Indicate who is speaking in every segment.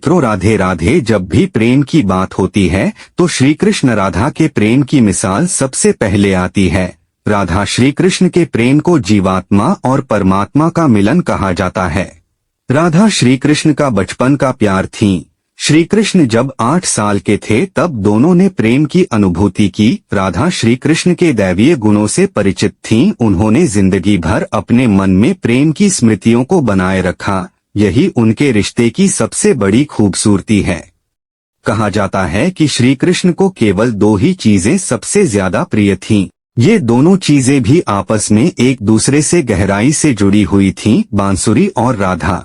Speaker 1: मित्रों, राधे राधे। जब भी प्रेम की बात होती है तो श्री कृष्ण राधा के प्रेम की मिसाल सबसे पहले आती है। राधा श्री कृष्ण के प्रेम को जीवात्मा और परमात्मा का मिलन कहा जाता है। राधा श्री कृष्ण का बचपन का प्यार थी। श्री कृष्ण जब 8 साल के थे तब दोनों ने प्रेम की अनुभूति की। राधा श्री कृष्ण के दैवीय गुणों से परिचित थीं। उन्होंने जिंदगी भर अपने मन में प्रेम की स्मृतियों को बनाए रखा। यही उनके रिश्ते की सबसे बड़ी खूबसूरती है। कहा जाता है कि श्री कृष्ण को केवल 2 ही चीजें सबसे ज्यादा प्रिय थीं। ये दोनों चीजें भी आपस में एक दूसरे से गहराई से जुड़ी हुई थीं, बांसुरी और राधा।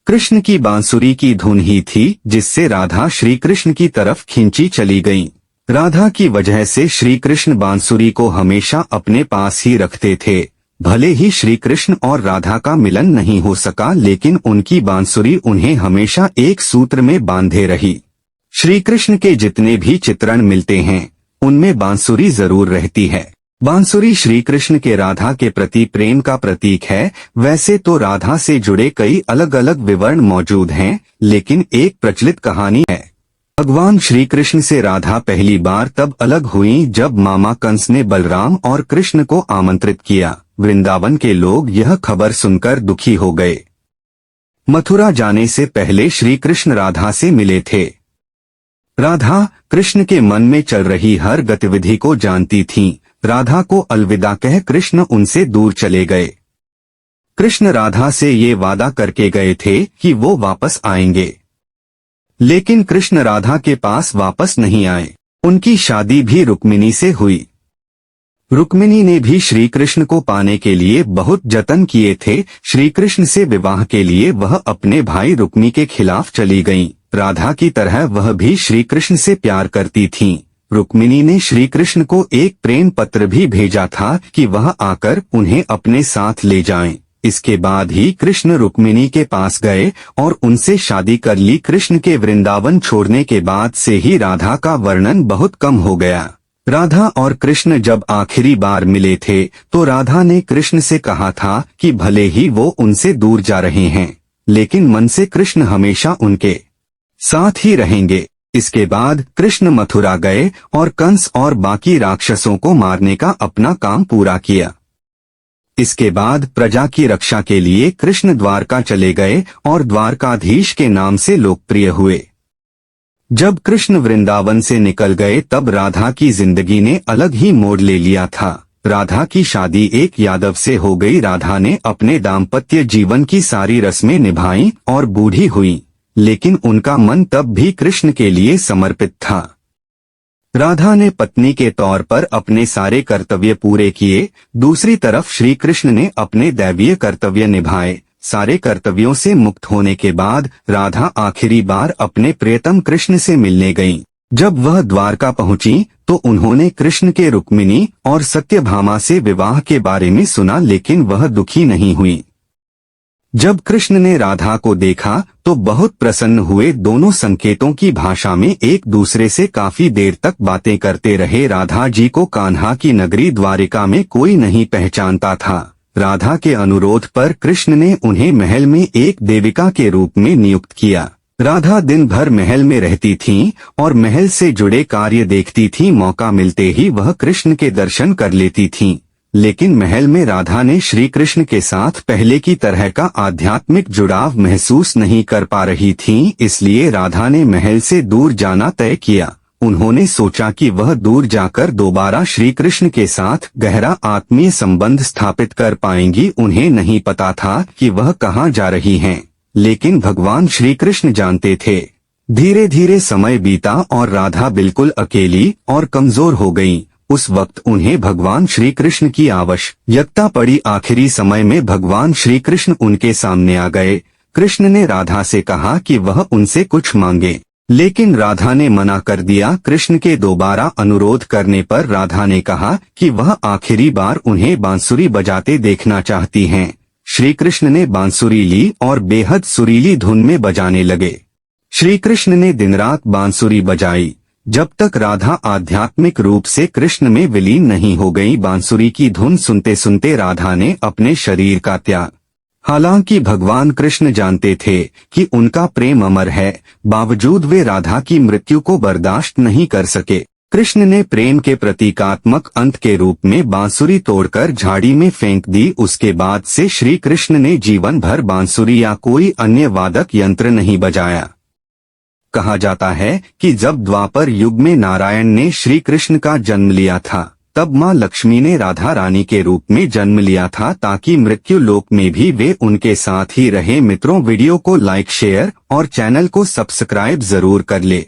Speaker 1: कृष्ण की बांसुरी की धुन ही थी जिससे राधा श्री कृष्ण की तरफ खींची चली गईं। राधा की वजह से श्री कृष्ण बांसुरी को हमेशा अपने पास ही रखते थे। भले ही श्री कृष्ण और राधा का मिलन नहीं हो सका, लेकिन उनकी बांसुरी उन्हें हमेशा एक सूत्र में बांधे रही। श्री कृष्ण के जितने भी चित्रण मिलते हैं उनमें बांसुरी जरूर रहती है। बांसुरी श्री कृष्ण के राधा के प्रति प्रेम का प्रतीक है। वैसे तो राधा से जुड़े कई अलग अलग विवरण मौजूद हैं, लेकिन एक प्रचलित कहानी है। भगवान श्री कृष्ण से राधा पहली बार तब अलग हुई जब मामा कंस ने बलराम और कृष्ण को आमंत्रित किया। वृंदावन के लोग यह खबर सुनकर दुखी हो गए। मथुरा जाने से पहले श्री कृष्ण राधा से मिले थे। राधा कृष्ण के मन में चल रही हर गतिविधि को जानती थीं। राधा को अलविदा कह कृष्ण उनसे दूर चले गए। कृष्ण राधा से ये वादा करके गए थे कि वो वापस आएंगे, लेकिन कृष्ण राधा के पास वापस नहीं आए। उनकी शादी भी रुक्मिणी से हुई। रुक्मिणी ने भी श्री कृष्ण को पाने के लिए बहुत जतन किए थे। श्री कृष्ण से विवाह के लिए वह अपने भाई रुक्मी के खिलाफ चली गईं। राधा की तरह वह भी श्री कृष्ण से प्यार करती थीं। रुक्मिणी ने श्री कृष्ण को एक प्रेम पत्र भी भेजा था कि वह आकर उन्हें अपने साथ ले जाएं। इसके बाद ही कृष्ण रुक्मिणी के पास गए और उनसे शादी कर ली। कृष्ण के वृंदावन छोड़ने के बाद से ही राधा का वर्णन बहुत कम हो गया। राधा और कृष्ण जब आखिरी बार मिले थे तो राधा ने कृष्ण से कहा था कि भले ही वो उनसे दूर जा रहे हैं, लेकिन मन से कृष्ण हमेशा उनके साथ ही रहेंगे। इसके बाद कृष्ण मथुरा गए और कंस और बाकी राक्षसों को मारने का अपना काम पूरा किया। इसके बाद प्रजा की रक्षा के लिए कृष्ण द्वारका चले गए और द्वारकाधीश के नाम से लोकप्रिय हुए। जब कृष्ण वृंदावन से निकल गए तब राधा की जिंदगी ने अलग ही मोड़ ले लिया था। राधा की शादी एक यादव से हो गई। राधा ने अपने दाम्पत्य जीवन की सारी रस्में निभाई और बूढ़ी हुई, लेकिन उनका मन तब भी कृष्ण के लिए समर्पित था। राधा ने पत्नी के तौर पर अपने सारे कर्तव्य पूरे किए। दूसरी तरफ श्री कृष्ण ने अपने दैवीय कर्तव्य निभाए। सारे कर्तव्यों से मुक्त होने के बाद राधा आखिरी बार अपने प्रियतम कृष्ण से मिलने गईं। जब वह द्वारका पहुंची तो उन्होंने कृष्ण के रुक्मिणी और सत्यभामा से विवाह के बारे में सुना, लेकिन वह दुखी नहीं हुई। जब कृष्ण ने राधा को देखा तो बहुत प्रसन्न हुए। दोनों संकेतों की भाषा में एक दूसरे से काफी देर तक बातें करते रहे। राधा जी को कान्हा की नगरी द्वारिका में कोई नहीं पहचानता था। राधा के अनुरोध पर कृष्ण ने उन्हें महल में एक देविका के रूप में नियुक्त किया। राधा दिन भर महल में रहती थीं और महल से जुड़े कार्य देखती थीं। मौका मिलते ही वह कृष्ण के दर्शन कर लेती थीं, लेकिन महल में राधा ने श्री कृष्ण के साथ पहले की तरह का आध्यात्मिक जुड़ाव महसूस नहीं कर पा रही थीं। इसलिए राधा ने महल से दूर जाना तय किया। उन्होंने सोचा कि वह दूर जाकर दोबारा श्री कृष्ण के साथ गहरा आत्मीय संबंध स्थापित कर पाएंगी। उन्हें नहीं पता था कि वह कहाँ जा रही हैं, लेकिन भगवान श्री कृष्ण जानते थे। धीरे धीरे समय बीता और राधा बिल्कुल अकेली और कमजोर हो गईं। उस वक्त उन्हें भगवान श्री कृष्ण की आवश्यकता पड़ी। आखिरी समय में भगवान श्री कृष्ण उनके सामने आ गए। कृष्ण ने राधा से कहा कि वह उनसे कुछ मांगे, लेकिन राधा ने मना कर दिया। कृष्ण के दोबारा अनुरोध करने पर राधा ने कहा कि वह आखिरी बार उन्हें बांसुरी बजाते देखना चाहती हैं। श्री कृष्ण ने बांसुरी ली और बेहद सुरीली धुन में बजाने लगे। श्री कृष्ण ने दिन रात बांसुरी बजाई जब तक राधा आध्यात्मिक रूप से कृष्ण में विलीन नहीं हो गई। बांसुरी की धुन सुनते सुनते राधा ने अपने शरीर का त्याग हालांकि भगवान कृष्ण जानते थे कि उनका प्रेम अमर है, बावजूद वे राधा की मृत्यु को बर्दाश्त नहीं कर सके। कृष्ण ने प्रेम के प्रतीकात्मक अंत के रूप में बांसुरी तोड़कर झाड़ी में फेंक दी। उसके बाद से श्री कृष्ण ने जीवन भर बांसुरी या कोई अन्य वादक यंत्र नहीं बजाया। कहा जाता है कि जब द्वापर युग में नारायण ने श्री कृष्ण का जन्म लिया था, तब माँ लक्ष्मी ने राधा रानी के रूप में जन्म लिया था, ताकि मृत्यु लोक में भी वे उनके साथ ही रहे। मित्रों, वीडियो को लाइक, शेयर और चैनल को सब्सक्राइब जरूर कर ले।